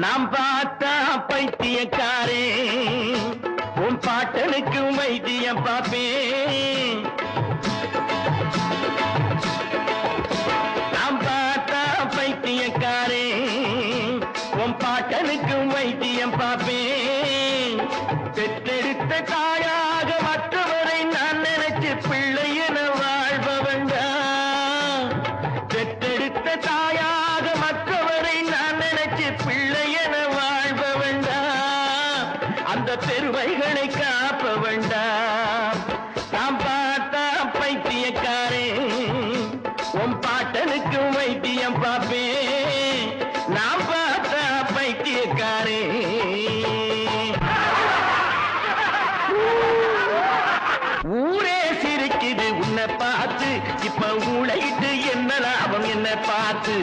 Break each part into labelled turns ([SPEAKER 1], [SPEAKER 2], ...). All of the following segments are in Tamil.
[SPEAKER 1] நாம் பார்த்தா பைத்தியக்காரே உன் பாட்டனுக்கு வைத்தியம் பாப்பேன். நாம் பார்த்தா பைத்தியக்காரே உன் பாட்டனுக்கு வைத்தியம் பாப்பேன். பெற்றெடுத்த தாயாக மற்றவரை நான் நினைச்சு பிள்ளை என வாழ்பவண்டா. பெற்றெடுத்த தாயாக மற்றவரை நான் நினைச்சு பிள்ளை என வாழ்பவண்டா. அந்த பெருமைகளை காப்பவண்டா. நாம் பார்த்தா பைத்தியக்காரே உன் பாட்டனுக்கு வைத்தியம் பாப்பேன். நாம் பார்த்தா பைத்தியக்காரே. ஊரே சிரிக்குது உன்னை பார்த்து. இப்ப ஊழையிட்டு என்ன லாபம் என்ன பார்த்து.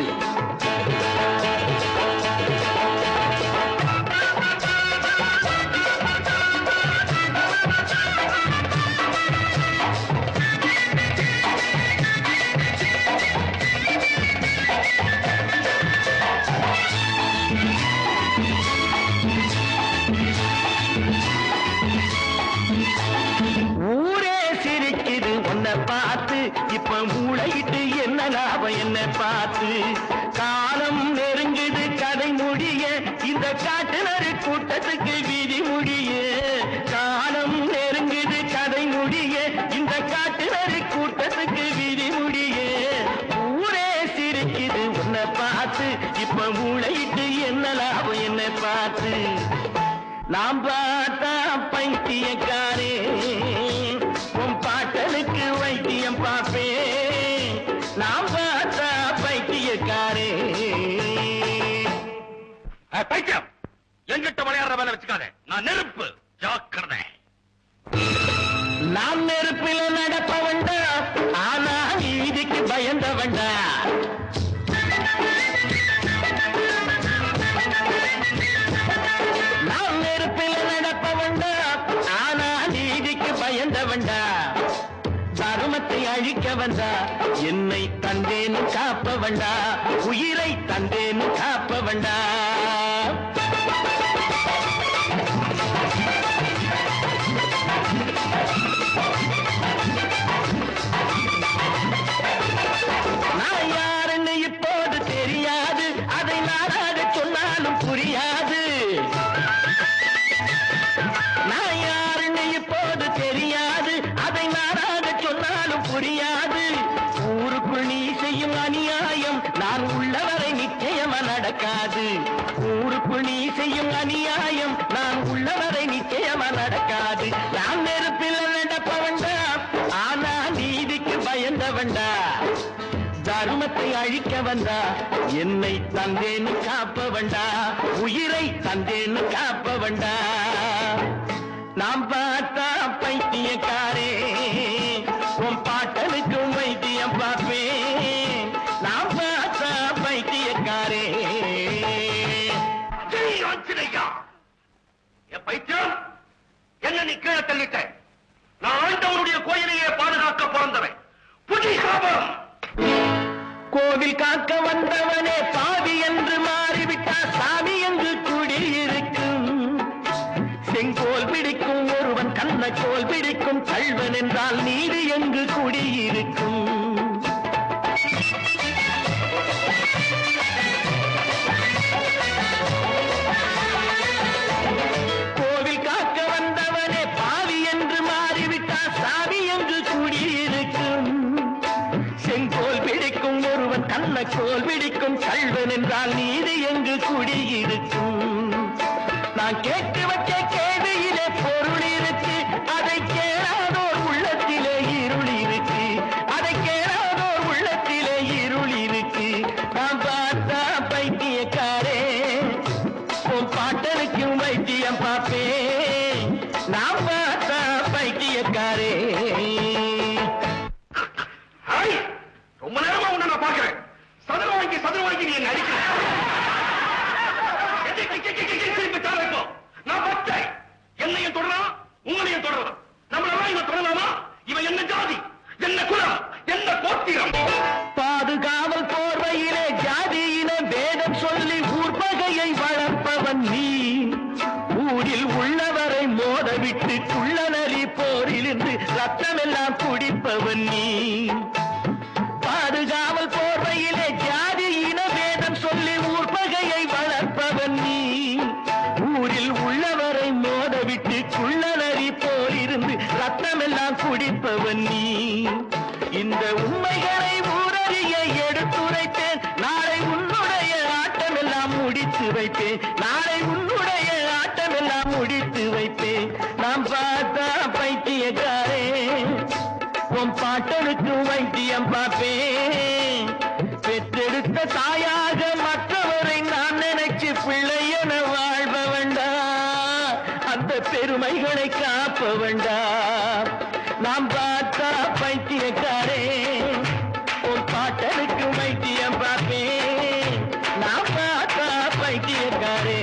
[SPEAKER 1] பார்த்து இப்ப மூளையிட்டு என்ன லாபம் என்ன பார்த்து. காலம் நெருங்குது கதை முடிய இந்த காட்டுநரு கூட்டத்துக்கு விதி முடிய. காலம் நெருங்குது கதை முடிய இந்த காட்டுநரு கூட்டத்துக்கு விதி முடிய. ஊரே சிரிக்குது உன்னை பார்த்து இப்ப மூளையிட்டு என்ன லாபம் என்ன பார்த்து. நாம் பார்த்தா பைத்தியக்காரே உன் பாட்டனுக்கு வைத்தியம் பாப்பேன். நாம் பார்த்தா பைத்தியக்காரே.
[SPEAKER 2] பைத்தியம் எங்கிட்ட விளையாடுற வேலை வச்சுக்காத. நான் நெருப்பு ஜாக்கிரதை.
[SPEAKER 1] நாம் நெருப்பில் நடப்ப வேண்டா. ஆனா நீதிக்கு பயந்த வேண்டா. நாம் நெருப்பில் நடப்ப வேண்டா. ஆனா நீதிக்கு பயந்த வேண்டா. தருமத்தை அழிக்க வந்தா என்னை தந்தேன்னு காப்ப வேண்டா. உயிரை தந்தேன்னு காப்ப வேண்டா. நான் யாருன்னு இப்போது தெரியாது. அதை நானாக சொன்னாலும் புரியாது. நான் யாருன்னு இப்போது தெரியாது. அதை நானாக சொன்னாலும் புரியாது. ஊருக்குள் நீ செய்யும் அநியாயம் நான் உள்ளவரை நிச்சயமா நடக்காது. ஊருக்குள் நீ செய்யும் அநியாயம் நான் உள்ளவரை நிச்சயமா நடக்காது. நான் நெருப்பில் நடப்ப வேண்டாம். ஆனா நீதிக்கு பயந்த வேண்டா. தருமத்தை அழிக்க வந்தா என்னை தந்தேன்னு காப்ப வேண்டா. உயிரை தந்தேன்னு காப்ப வேண்டா. நாம் பார்த்தா பைத்தியக்காரே உன் பாட்டனுக்கும் வைத்தியம் பார்ப்பேன். நாம் பார்த்தா பைத்தியக்காரே.
[SPEAKER 2] பைத்தியம் என்ன நீ கீழே தள்ளிட்ட. நான் ஆண்டவனுடைய கோயிலையே பாதுகாக்க பிறந்தவன். புதிய சாபம்.
[SPEAKER 1] கோவில் காக்க வந்தவனே பாவி என்று மாறிவிட்டா சாமி என்று கூடியிருக்கும். செங்கோல் பிடிக்கும் ஒருவன் கண்ணக்கோல் பிடிக்கும் கள்வன் என்றால் நீதி எங்கு குடியிருக்கும். கோவில் காக்க வந்தவனே பாவி என்று மாறிவிட்டா சாமி என்று கூடியிருக்கும். செங்கோல் பிடிக்கும் ஒருவன் கண்ணக்கோல் பிடிக்கும் கள்வன் என்றால் நீதி எங்கு குடியிருக்கும். நான் கேட்டு வச்ச கேள்வியிலே பொருள் இருக்கு. அதை கேளாதோர் உள்ளத்திலே இருள் இருக்கு. அதை கேளாதோர் உள்ளத்திலே இருள் இருக்கு. நான் பார்த்தா பைத்தியக்காரே உன் பாட்டனுக்கும் வைத்தியம் பார்ப்பேன். நான் பார்த்தா பைத்தியக்காரே.
[SPEAKER 2] ரொம்ப நேரமா உன்னை நான் பார்க்கிறேன். சதுர வாங்கி நீ என்ன அடிக்கிற. நான் பார்த்தேன். என்னையும் தொடரலாம் உங்களையும் தொடரலாம். நம்மளெல்லாம் இவன் தொடர
[SPEAKER 1] சேர்த்து வைப்பேன் நாளை உன்னுடைய ஆட்டம் எல்லாம் முடித்து வைப்பேன் நாம் பார்த்தா பைத்தியக்காரே உன் பாட்டனுக்கு வைத்தியம் பார்ப்பேன் பெற்றெடுத்த தாயாக மற்றவரை நான் நினைச்சு பிள்ளை என வாழ்ப வேண்டாம் அந்த பெருமைகளை காப்ப வேண்டாம் நாம் பார்த்தா பைத்தியக்காரே உன் பாட்டனுக்கு வைத்தியம் பார்ப்பேன் நான் பார்த்தா பைத்தியக்காரே